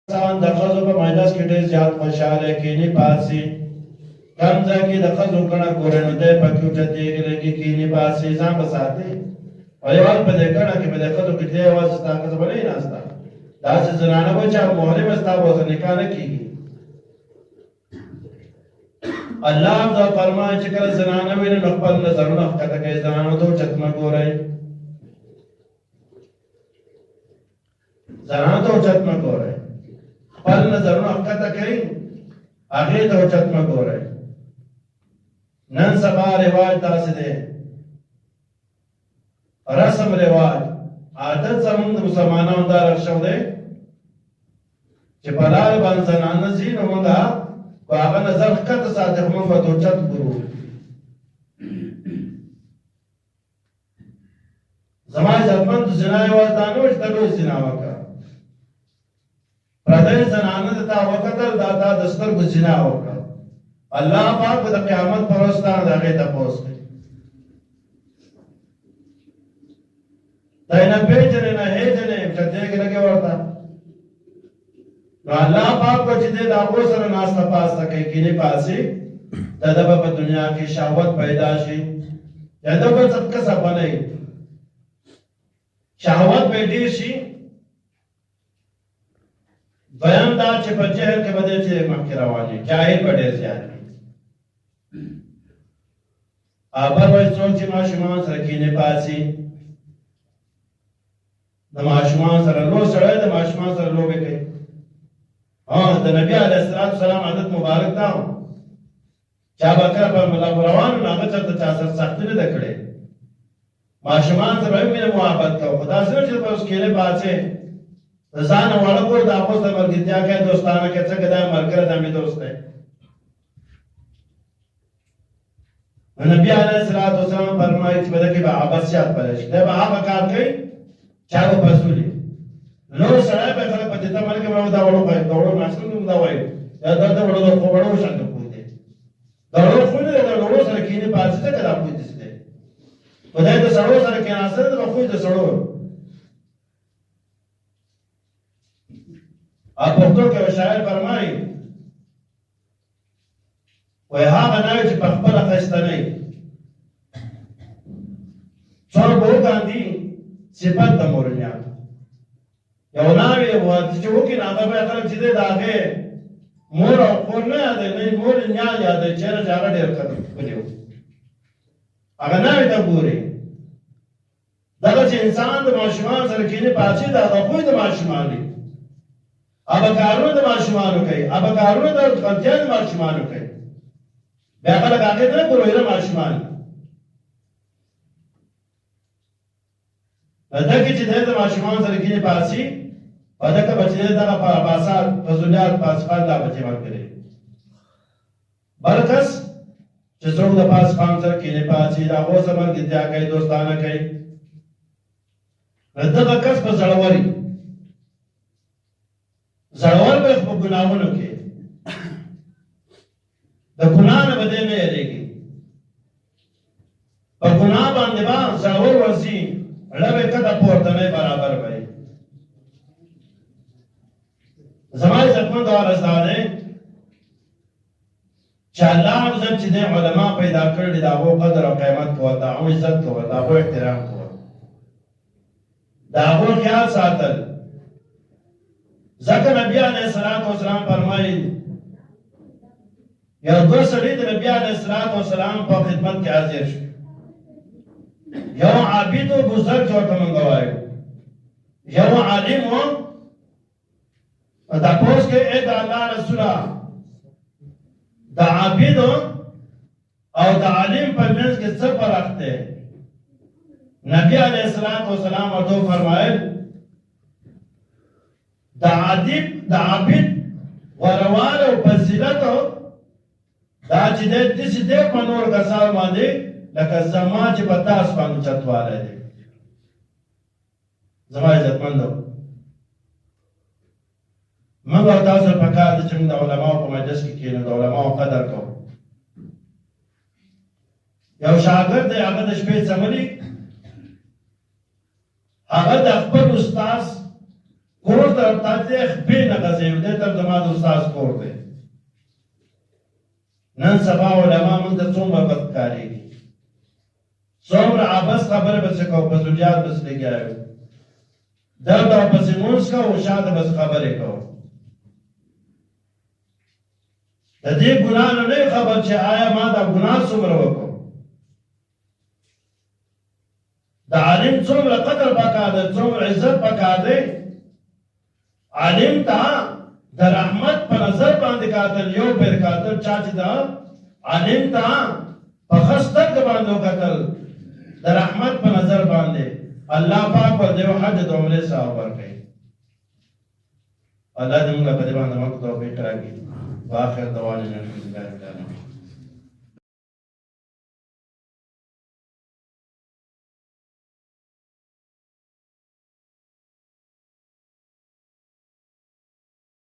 انسان د خزو په مجلس کې ډېر زیات خوشاله کېنی پاسي کم ځای کې د خزو کڼه ګورې نو دی پکې اوچتېږي لږې کېني پاسي ځان به ساتي ولیوال په دې کڼه کې به د خزو کې دی یوازې ستا ښځه به نه وي ناسته داسې زنانه به چې مهرې به ستا به ورسره نکاح نه کېږي الله دا فرمایي چې کله زنانه ویني نو خپل نظرونه ښکته کوي زنانو ته اوچت مه ګورئ زنانو ته اوچت مه ګورئ خپل نظرونه ښکته کوي هغې ته اوچت مه ګورئ نن سبا رواج داسې دی رسم رواج عادت زمونږ د مسلمانانو دا رخ دی چې په لارې باندې زنانه ځي نو موږ په هغه نظر ښکته ساتي خو موږ به ته اوچت ګورو زما عزتمند زنا یوازې دا نه وه چې ته لوی زنا وکړه پردی زنانه د تا وکتل دا تا د سترګو زنا وکړه الله پاک به د قیامت پر ورځ تا د هغې تپوس کوي دی نه پېژنې نه هېژنې چتېږي لګې ورته نو الله پاک به چې دی د هغو سره ناسته پاسته کوي کینې پاسي د ده به په دنیا کې شهوت پیدا شي یا ده به څه کسب بنئ شهوت به ډېر شي دویم دا چې په جهل کې به دی چې مخکې روان وي جاهل به ډېر زیات وي بل به څوک چې ماشومان سره کینې پاسي د ماشومان سره لوی سړی د ماشومان سره لوبې کوي د نبي علیه السلام عادت مبارک دا و چا به کله په روان وو نو هغه چېرته چا سره سختي نه ده کړې ماشومان سره به مینه محبت کوو خو داسې نه چې به اوس کینې پاسې د ځان واړه کړو د هغو سره ملګرتیا کوي دوستانه کوي څنګه دا ملګری دا مې دوست دی نبي علیه السلام فرمایي چې په ده کې به عبثیات پیدا شي دی به هغه کار کوي چې هغه پسولي نور سړی به خلک په دې ته ملګری به دا وړو کوي د وړو ناسته موږ دا وایو یا دا د وړو د وړو شان د خوی دی د وړو خوی دی د وړو سره کینې پاسې څنګه دا خوی داسې دی خدای د سړو سره کېناسته د خوی د سړو پښتو کې یو شاعر فرمایي وایي هغه ناوې چې په خپله ښایسته نه وي څوک به وکاندي صفت د مورنیانو یو ناوې چې وکړي نو هغه به خلک چې دی د هغې مور او خور نه یادوي نه مور نیا یادوي چېرې چې هغه ډېر ښکلي و هغه ناوې ته ګوري دغه چې انسان د ماشومان سره کینې پاسي د هغه خوی د ماشومان وي ابا کارونه د ماشومانو کوي ابا کارونه د خلجان ماشومانو کوي بیا خلک هغې ته نه ګوري ماشومان دغه چې د ماشومان سره کینې پاسي په دغه بچی دغه په باسات فضولیات پاسفال دا بچی ورکړي بل کس چې څوک د پاسفال سره کینې پاسي د هغو سره ملګرتیا کوي دوستانه کوي دغه کس په زړوري زړور به په ګناهونو کې د ګناه نه به دی نه یېرېږي په ګناه باندې به زړور ورځي ړبې کته پورته نه برابر به وي زما عزتمند عرض دا دی چې الله عزت چې دی علما پیدا کړي د هغو قدر او قیمت کوه د هغو عزت کوه د هغو احترام کوه د هغو خیال ساتل ځکه نبي علیه السلام فرمایي یو دوه سړي د نبي علیه السلام په خدمت کې حاضر شو یو عابد و بزرګ چې ورته موږ وایو یو عالم و تپوس کې ای د الله رسوله د عابد او د عالم په منځ کې څه فرق دی نبي علیه السلام ورته فرمایل د عابد غوروال او فضیلت دا چې دی داسې دی په نورو کسانو باندې لکه زما چې په تاسو باندې اوچتوالی دی زما عزتمندو موږ او تاسو ته پکار ده چې موږ د علماو په مجلس کې کښېنو د علماو قدر کوو یو شاګرد دی هغه د شپې څملي هغه د خپل استاذ کور طرف ته خپې نه غځوي دې طرف زما د استاد کور دی نن سبا علما موږ ته څومره بد ښکارېږي څومره عبث خبرې پسې کوو په زوجات پسې لګیا یو دلته پسې مونځ کوو شاته بس خبرې کوو د دې ګناه نه نه خبر چې آیا ما دا ګناه څومره وکړو د عالم څومره قدر پکار دی څومره عزت پکار دی عالم ته د رحمت په نظر باندې کاتل یو بیر کاتل چا چې دا عالم ته په ښه سترګه باندې وکتل د رحمت په نظر باندې الله پاک پر دیو حج د عمرې ثواب ورکړي الله دې موږ په دې باندې موږ توفیق راکړي واخر دعوانا الحمد لله رب العالمين